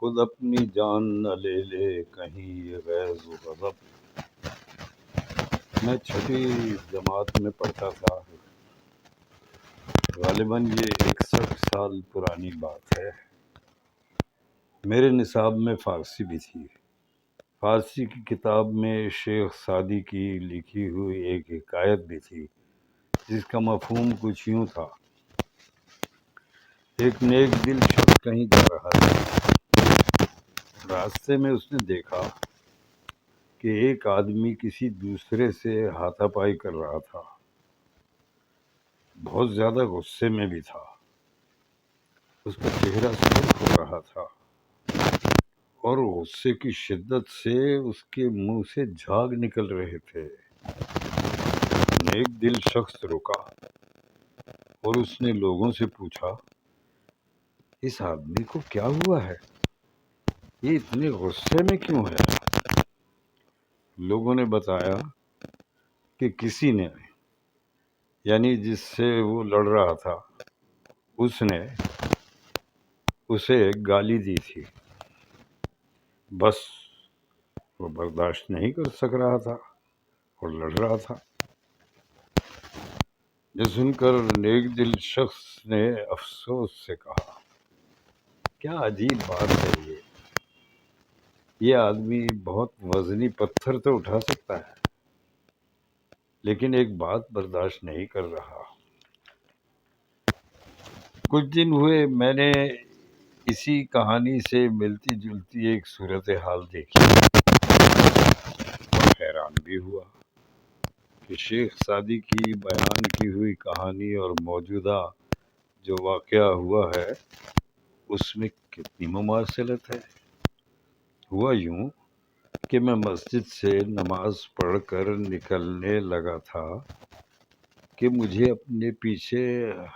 خود اپنی جان نہ لے لے کہیں یہ غیظ و غضب۔ میں چھٹی جماعت میں پڑھتا تھا، غالباً یہ 61 سال پرانی بات ہے۔ میرے نصاب میں فارسی بھی تھی۔ فارسی کی کتاب میں شیخ سعدی کی لکھی ہوئی ایک حکایت بھی تھی جس کا مفہوم کچھ یوں تھا۔ ایک نیک دل شخص کہیں جا رہا تھا۔ راستے میں اس نے دیکھا کہ ایک آدمی کسی دوسرے سے ہاتھا پائی کر رہا تھا، بہت زیادہ غصے میں بھی تھا۔ اس کا چہرہ سرخ ہو رہا تھا اور غصے کی شدت سے اس کے منہ سے جھاگ نکل رہے تھے۔ نیک دل شخص رکا اور اس نے لوگوں سے پوچھا، اس آدمی کو کیا ہوا ہے؟ یہ اتنے غصے میں کیوں ہے؟ لوگوں نے بتایا کہ کسی نے، یعنی جس سے وہ لڑ رہا تھا، اس نے اسے گالی دی تھی۔ بس وہ برداشت نہیں کر سک رہا تھا اور لڑ رہا تھا۔ یہ سن کر نیک دل شخص نے افسوس سے کہا، کیا عجیب بات ہے یہ آدمی بہت وزنی پتھر تو اٹھا سکتا ہے لیکن ایک بات برداشت نہیں کر رہا۔ کچھ دن ہوئے میں نے اسی کہانی سے ملتی جلتی ایک صورتحال دیکھی اور حیران بھی ہوا کہ شیخ سعدی کی بیان کی ہوئی کہانی اور موجودہ جو واقعہ ہوا ہے اس میں کتنی مماثلت ہے۔ ہوا یوں کہ میں مسجد سے نماز پڑھ کر نکلنے لگا تھا کہ مجھے اپنے پیچھے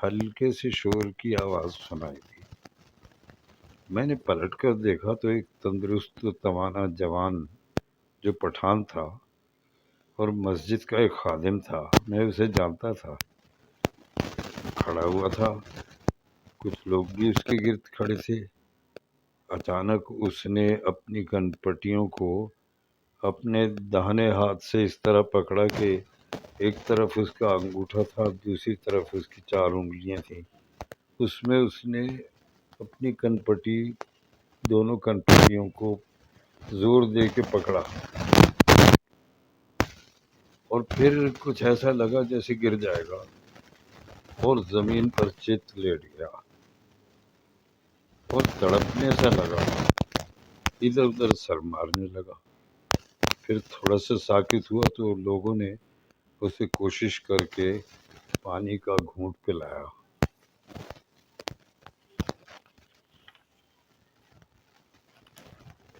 ہلکے سے شور کی آواز سنائی دی۔ میں نے پلٹ کر دیکھا تو ایک تندرست و توانا جوان جو پٹھان تھا اور مسجد کا ایک خادم تھا، میں اسے جانتا تھا، کھڑا ہوا تھا۔ کچھ لوگ بھی اس کے گرد کھڑے تھے۔ اچانک اس نے اپنی کن پٹیوں کو اپنے داہنے ہاتھ سے اس طرح پکڑا کہ ایک طرف اس کا انگوٹھا تھا، دوسری طرف اس کی 4 انگلیاں تھیں۔ اس میں اس نے اپنی دونوں کن پٹیوں کو زور دے کے پکڑا اور پھر کچھ ایسا لگا جیسے گر جائے گا اور زمین پر چت لیٹ گیا اور تڑپنے سا لگا، ادھر ادھر سر مارنے لگا۔ پھر تھوڑا سا ساکت ہوا تو لوگوں نے اسے کوشش کر کے پانی کا گھونٹ پلایا۔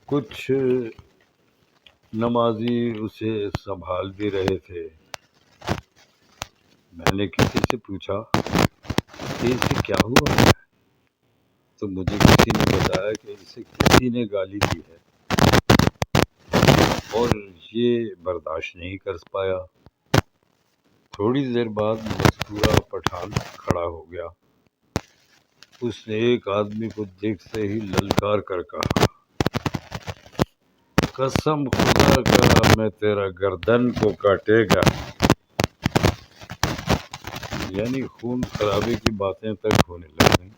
کچھ نمازی اسے سنبھال بھی رہے تھے۔ میں نے کسی سے پوچھا کہ اسے کیا ہوا ہے تو مجھے کسی نے بتایا کہ اسے کسی نے گالی دی ہے اور یہ برداشت نہیں کر پایا۔ تھوڑی دیر بعد مذکورہ پٹھان کھڑا ہو گیا۔ اس نے ایک آدمی کو دیکھتے ہی للکار کر کہا، قسم خدا کا میں تیرا گردن کو کاٹے گا۔ یعنی خون خرابے کی باتیں تک ہونے لگ گئیں۔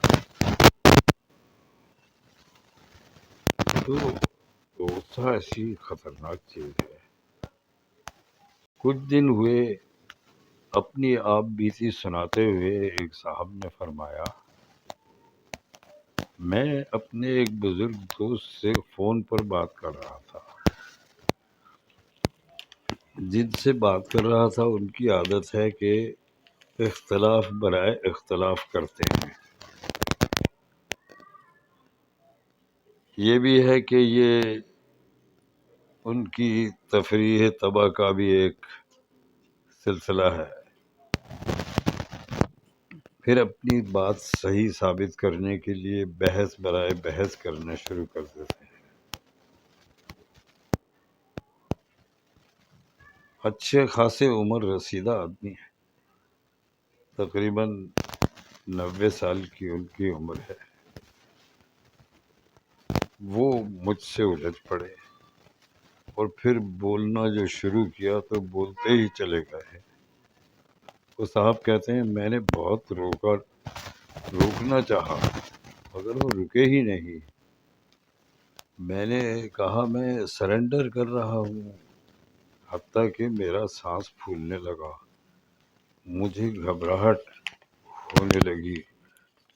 تو غصہ ایسی خطرناک چیز ہے۔ کچھ دن ہوئے اپنی آپ بیتی سناتے ہوئے ایک صاحب نے فرمایا، میں اپنے ایک بزرگ دوست سے فون پر بات کر رہا تھا۔ جن سے بات کر رہا تھا ان کی عادت ہے کہ اختلاف برائے اختلاف کرتے ہیں۔ یہ بھی ہے کہ یہ ان کی تفریح طبع کا بھی ایک سلسلہ ہے۔ پھر اپنی بات صحیح ثابت کرنے کے لیے بحث برائے بحث کرنا شروع کر دیتے ہیں۔ اچھے خاصے عمر رسیدہ آدمی ہیں، تقریباً 90 سال کی ان کی عمر ہے۔ وہ مجھ سے الجھ پڑے اور پھر بولنا جو شروع کیا تو بولتے ہی چلے گئے۔ وہ صاحب کہتے ہیں میں نے بہت روکنا چاہا مگر وہ رکے ہی نہیں۔ میں نے کہا میں سرنڈر کر رہا ہوں، حتیٰ کہ میرا سانس پھولنے لگا، مجھے گھبراہٹ ہونے لگی،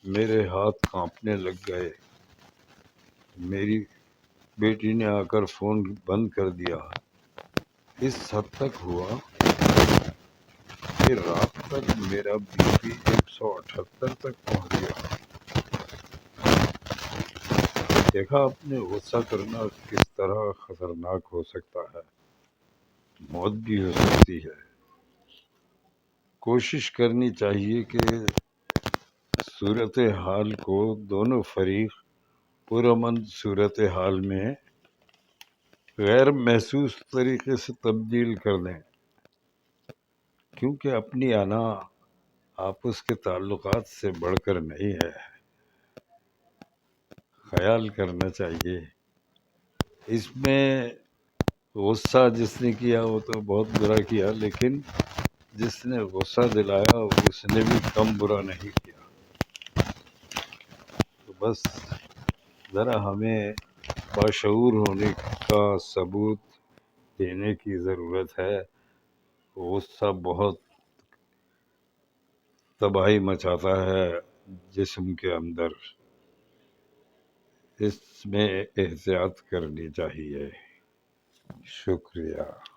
میرے ہاتھ کانپنے لگ گئے۔ میری بیٹی نے آ کر فون بند کر دیا۔ اس حد تک ہوا کہ رات تک میرا بی پی 178 تک پہنچ گیا۔ دیکھا آپ نے غصہ کرنا کس طرح خطرناک ہو سکتا ہے، موت بھی ہو سکتی ہے۔ کوشش کرنی چاہیے کہ صورتحال کو دونوں فریق پرامن صورتحال میں غیر محسوس طریقے سے تبدیل کر دیں، کیونکہ اپنی انا آپس کے تعلقات سے بڑھ کر نہیں ہے۔ خیال کرنا چاہیے۔ اس میں غصہ جس نے کیا وہ تو بہت برا کیا، لیکن جس نے غصہ دلایا اس نے بھی کم برا نہیں کیا۔ تو بس ذرا ہمیں باشعور ہونے کا ثبوت دینے کی ضرورت ہے۔ غصہ بہت تباہی مچاتا ہے جسم کے اندر، اس میں احتیاط کرنی چاہیے۔ شکریہ۔